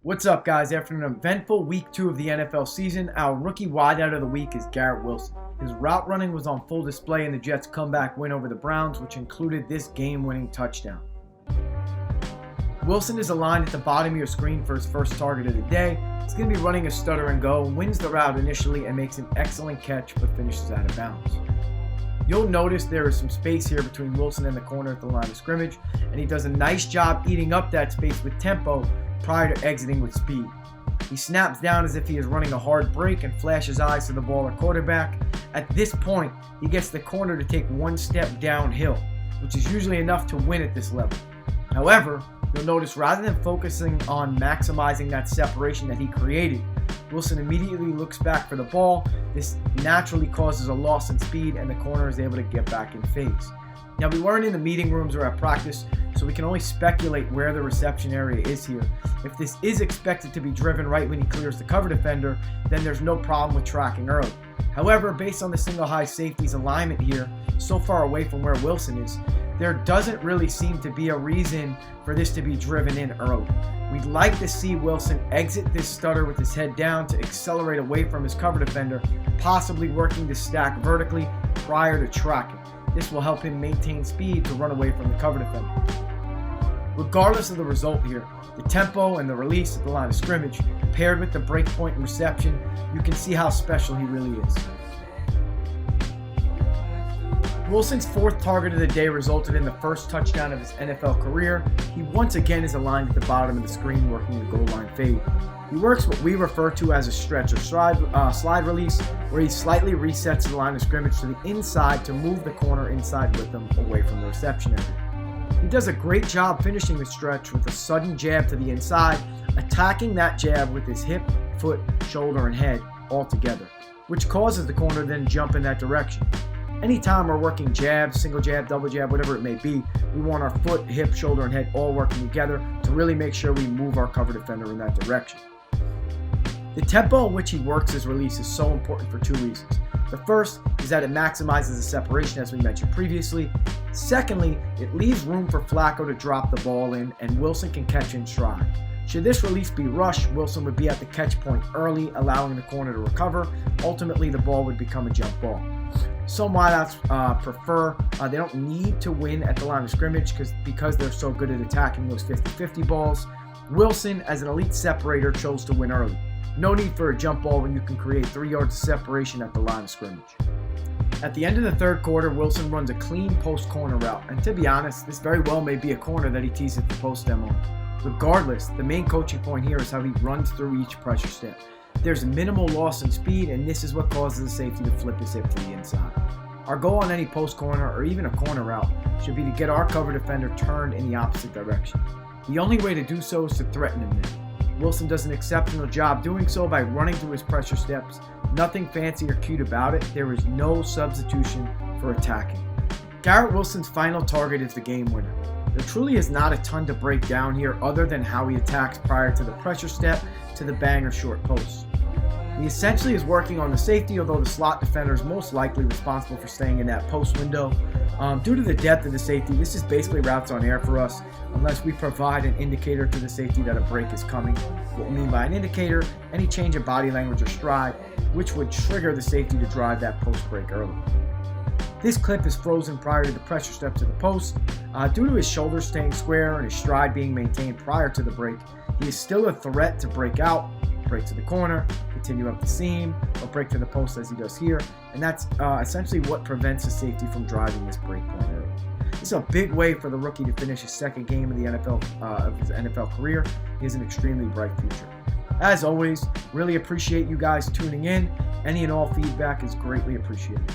What's up, guys? After an eventful week 2 of the NFL season, our rookie wideout of the week is Garret Wilson. His route running was on full display in the Jets' comeback win over the Browns, which included this game-winning touchdown. Wilson is aligned at the bottom of your screen for his first target of the day. He's going to be running a stutter and go, wins the route initially, and makes an excellent catch, but finishes out of bounds. You'll notice there is some space here between Wilson and the corner at the line of scrimmage, and he does a nice job eating up that space with tempo prior to exiting with speed. He snaps down as if he is running a hard break and flashes eyes to the ball or quarterback. At this point, he gets the corner to take one step downhill, which is usually enough to win at this level. However, you'll notice rather than focusing on maximizing that separation that he created, Wilson immediately looks back for the ball. This naturally causes a loss in speed, and the corner is able to get back in phase. Now, we weren't in the meeting rooms or at practice, so we can only speculate where the reception area is here. If this is expected to be driven right when he clears the cover defender, then there's no problem with tracking early. However, based on the single high safety's alignment here, so far away from where Wilson is, there doesn't really seem to be a reason for this to be driven in early. We'd like to see Wilson exit this stutter with his head down to accelerate away from his cover defender, possibly working to stack vertically prior to tracking. This will help him maintain speed to run away from the cover defender. Regardless of the result here, the tempo and the release at the line of scrimmage, paired with the break point and reception, you can see how special he really is. Wilson's fourth target of the day resulted in the first touchdown of his NFL career. He once again is aligned at the bottom of the screen working the goal line fade. He works what we refer to as a stretch or slide release, where he slightly resets the line of scrimmage to the inside to move the corner inside with him away from the reception area. He does a great job finishing the stretch with a sudden jab to the inside, attacking that jab with his hip, foot, shoulder, and head all together, which causes the corner to then jump in that direction. Anytime we're working jab, single jab, double jab, whatever it may be, we want our foot, hip, shoulder, and head all working together to really make sure we move our cover defender in that direction. The tempo in which he works his release is so important for two reasons. The first is that it maximizes the separation, as we mentioned previously. Secondly, it leaves room for Flacco to drop the ball in, and Wilson can catch in stride. Should this release be rushed, Wilson would be at the catch point early, allowing the corner to recover. Ultimately, the ball would become a jump ball. Some wideouts prefer, they don't need to win at the line of scrimmage because they're so good at attacking those 50-50 balls. Wilson, as an elite separator, chose to win early. No need for a jump ball when you can create 3 yards of separation at the line of scrimmage. At the end of the third quarter, Wilson runs a clean post corner route, and to be honest, this very well may be a corner that he teases the post stem on. Regardless, the main coaching point here is how he runs through each pressure step. There's minimal loss in speed, and this is what causes the safety to flip his hip to the inside. Our goal on any post corner or even a corner route should be to get our cover defender turned in the opposite direction. The only way to do so is to threaten him then. Wilson does an exceptional job doing so by running through his pressure steps. Nothing fancy or cute about it. There is no substitution for attacking. Garret Wilson's final target is the game winner. There truly is not a ton to break down here other than how he attacks prior to the pressure step to the bang or short post. He essentially is working on the safety, although the slot defender is most likely responsible for staying in that post window. Due to the depth of the safety, this is basically routes on air for us, unless we provide an indicator to the safety that a break is coming. What we mean by an indicator, any change in body language or stride, which would trigger the safety to drive that post break early. This clip is frozen prior to the pressure step to the post. Due to his shoulders staying square and his stride being maintained prior to the break, he is still a threat to break out, break to the corner, continue up the seam, or break to the post as he does here, and that's essentially what prevents the safety from driving this break point early. This is a big way for the rookie to finish his second game of the of his NFL career. He has an extremely bright future. As always, really appreciate you guys tuning in. Any and all feedback is greatly appreciated.